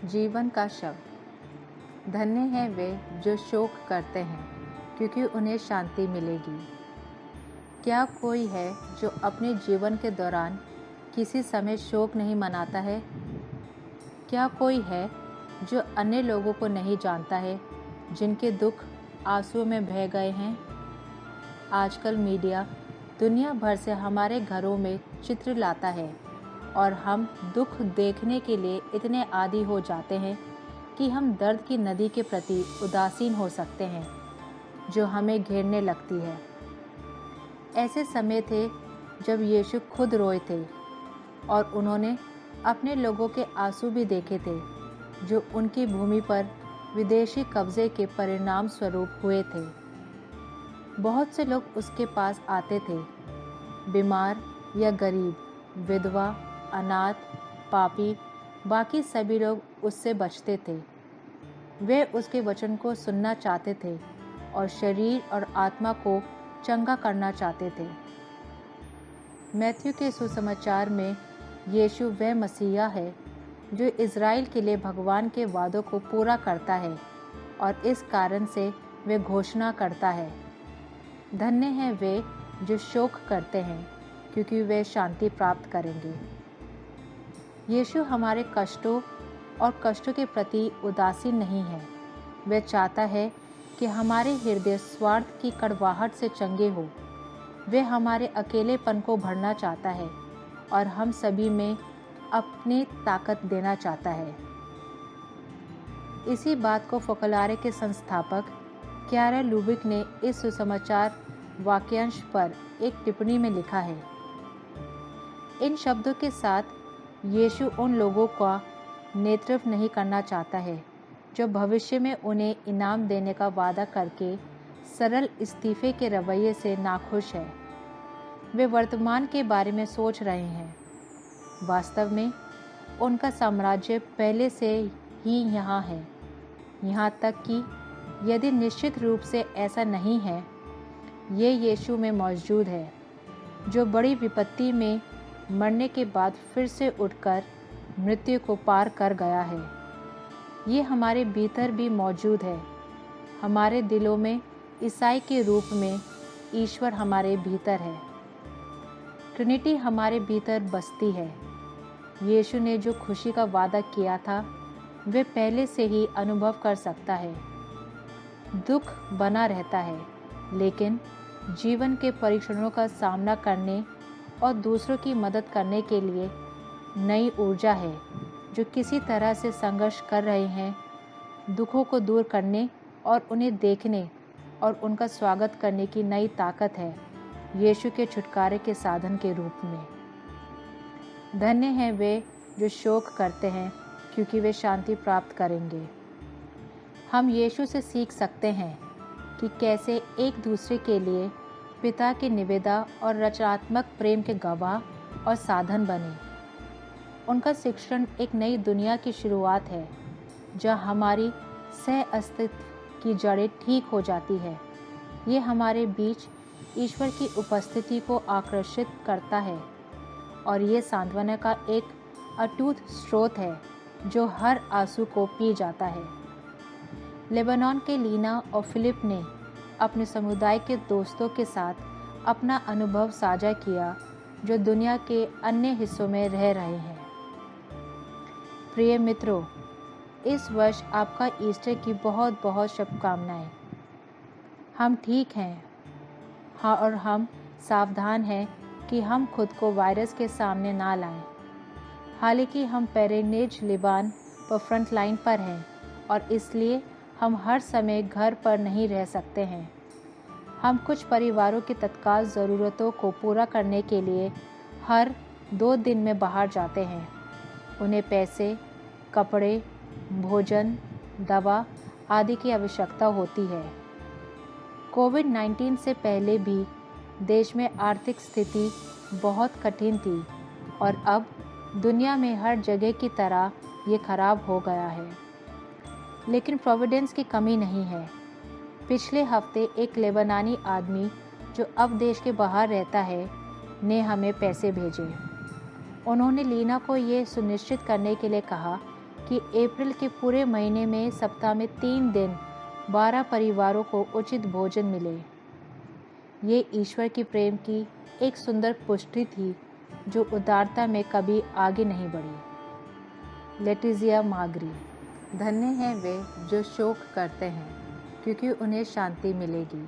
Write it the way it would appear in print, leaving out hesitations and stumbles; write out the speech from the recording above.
जीवन का शव। धन्य हैं वे जो शोक करते हैं, क्योंकि उन्हें शांति मिलेगी। क्या कोई है जो अपने जीवन के दौरान किसी समय शोक नहीं मनाता है? क्या कोई है जो अन्य लोगों को नहीं जानता है, जिनके दुख आंसुओं में बह गए हैं? आजकल मीडिया दुनिया भर से हमारे घरों में चित्र लाता है और हम दुख देखने के लिए इतने आदी हो जाते हैं कि हम दर्द की नदी के प्रति उदासीन हो सकते हैं जो हमें घेरने लगती है। ऐसे समय थे जब यीशु खुद रोए थे और उन्होंने अपने लोगों के आंसू भी देखे थे जो उनकी भूमि पर विदेशी कब्जे के परिणाम स्वरूप हुए थे। बहुत से लोग उसके पास आते थे, बीमार या गरीब, विधवा, अनाथ, पापी, बाकी सभी लोग उससे बचते थे। वे उसके वचन को सुनना चाहते थे और शरीर और आत्मा को चंगा करना चाहते थे। मैथ्यू के सुसमाचार में यीशु वह मसीहा है जो इज़राइल के लिए भगवान के वादों को पूरा करता है और इस कारण से वे घोषणा करता है, धन्य हैं वे जो शोक करते हैं, क्योंकि वे शांति प्राप्त करेंगे। यीशु हमारे कष्टों और कष्टों के प्रति उदासीन नहीं है। वह चाहता है कि हमारे हृदय स्वार्थ की कड़वाहट से चंगे हो। वह हमारे अकेलेपन को भरना चाहता है और हम सभी में अपनी ताकत देना चाहता है। इसी बात को फोकलारे के संस्थापक क्यारा लुबिक ने इस सुसमाचार वाक्यांश पर एक टिप्पणी में लिखा है। इन शब्दों के साथ यीशु उन लोगों का नेतृत्व नहीं करना चाहता है जो भविष्य में उन्हें इनाम देने का वादा करके सरल इस्तीफे के रवैये से नाखुश है। वे वर्तमान के बारे में सोच रहे हैं। वास्तव में उनका साम्राज्य पहले से ही यहाँ है, यहाँ तक कि यदि निश्चित रूप से ऐसा नहीं है, ये यीशु में मौजूद है, जो बड़ी विपत्ति में मरने के बाद फिर से उठकर मृत्यु को पार कर गया है। ये हमारे भीतर भी मौजूद है। हमारे दिलों में ईसाई के रूप में ईश्वर हमारे भीतर है। ट्रिनिटी हमारे भीतर बसती है। यीशु ने जो खुशी का वादा किया था, वे पहले से ही अनुभव कर सकता है। दुख बना रहता है, लेकिन जीवन के परीक्षणों का सामना करने और दूसरों की मदद करने के लिए नई ऊर्जा है। जो किसी तरह से संघर्ष कर रहे हैं, दुखों को दूर करने और उन्हें देखने और उनका स्वागत करने की नई ताकत है, यीशु के छुटकारे के साधन के रूप में। धन्य हैं वे जो शोक करते हैं, क्योंकि वे शांति प्राप्त करेंगे। हम यीशु से सीख सकते हैं कि कैसे एक दूसरे के लिए पिता के निवेदा और रचनात्मक प्रेम के गवाह और साधन बने। उनका शिक्षण एक नई दुनिया की शुरुआत है, जहाँ हमारी सह अस्तित्व की जड़ें ठीक हो जाती है। ये हमारे बीच ईश्वर की उपस्थिति को आकर्षित करता है और ये सांत्वना का एक अटूट स्रोत है जो हर आंसू को पी जाता है। लेबनान के लीना और फिलिप ने अपने समुदाय के दोस्तों के साथ अपना अनुभव साझा किया, जो दुनिया के अन्य हिस्सों में रह रहे हैं। प्रिय मित्रों, इस वर्ष आपका ईस्टर की बहुत बहुत शुभकामनाएं। हम ठीक हैं, हाँ, और हम सावधान हैं कि हम खुद को वायरस के सामने ना लाएं। हालांकि हम पेरेनेज लिबान पर फ्रंट लाइन पर हैं और इसलिए हम हर समय घर पर नहीं रह सकते हैं। हम कुछ परिवारों की तत्काल ज़रूरतों को पूरा करने के लिए हर 2 दिन में बाहर जाते हैं। उन्हें पैसे, कपड़े, भोजन, दवा आदि की आवश्यकता होती है। कोविड-19 से पहले भी देश में आर्थिक स्थिति बहुत कठिन थी और अब दुनिया में हर जगह की तरह ये खराब हो गया है। लेकिन प्रोविडेंस की कमी नहीं है। पिछले हफ्ते एक लेबनानी आदमी जो अब देश के बाहर रहता है ने हमें पैसे भेजे। उन्होंने लीना को ये सुनिश्चित करने के लिए कहा कि अप्रैल के पूरे महीने में सप्ताह में 3 दिन 12 परिवारों को उचित भोजन मिले। ये ईश्वर की प्रेम की एक सुंदर पुष्टि थी जो उदारता में कभी आगे नहीं बढ़ी। लेटिजिया मागरी। धन्य हैं वे जो शोक करते हैं, क्योंकि उन्हें शांति मिलेगी।